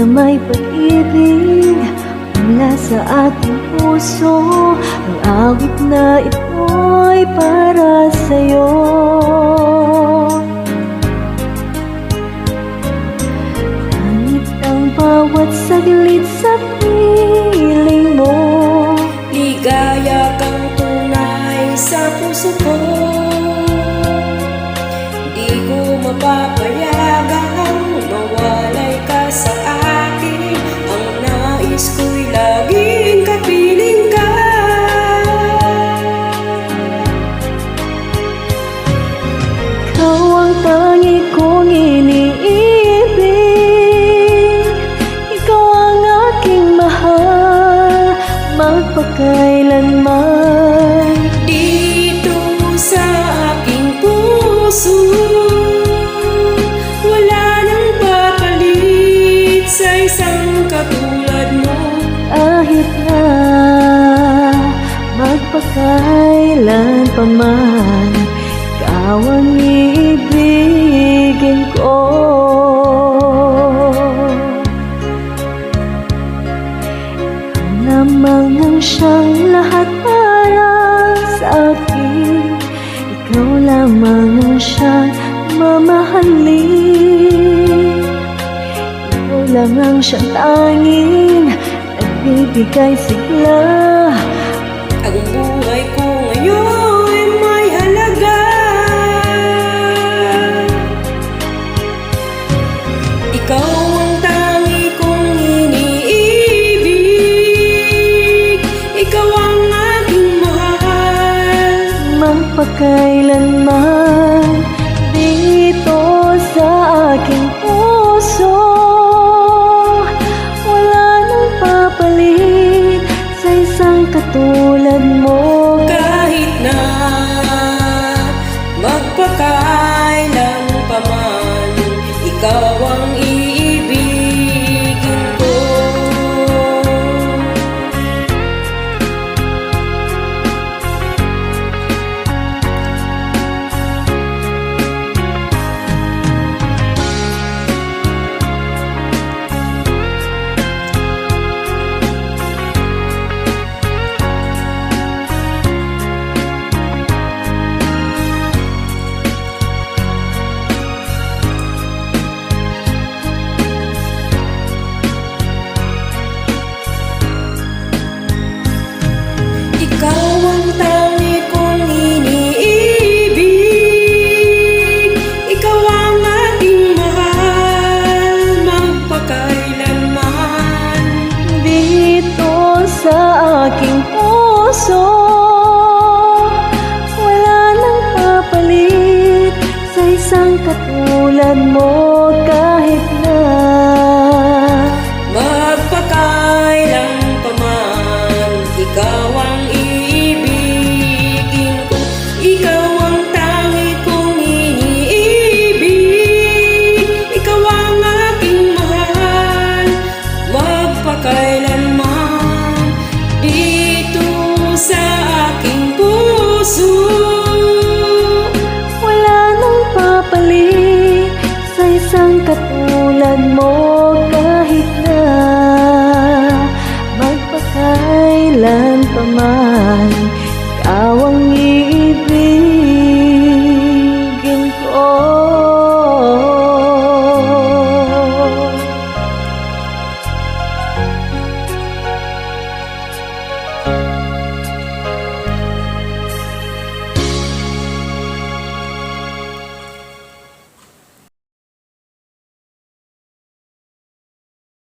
na may pag-ibig mula sa ating puso. Ang awit na ito'y para sa'yo. Langit ang bawat saglit sa piling mo. Ligaya kang tunay sa puso ko. Di ko mapapayagang mawalay ka sa akin. Ang nais ko'y laging kapiling ka. Ikaw ang tangi kong iniibig. Ikaw ang aking mahal, magpakailanman. Dito sa aking puso, wala nang papalit sa isang katulad mo. Kahit na magpakailan pa man, ikaw ang iibigin ko. Ikaw lamang ang siyang lahat para sa akin. Ikaw lamang ang siyang mamahalin. Ikaw lang ang siyang tanging nagbibigay sigla. Ang buhay ko ngayon may halaga. Ikaw ang tangi kong iniibig. Ikaw ang aking mahal, Magpakailanman dito sa aking puso, wala nang papalit sa isang katulad mo. kahit na magpakailan pa man. Ikaw ang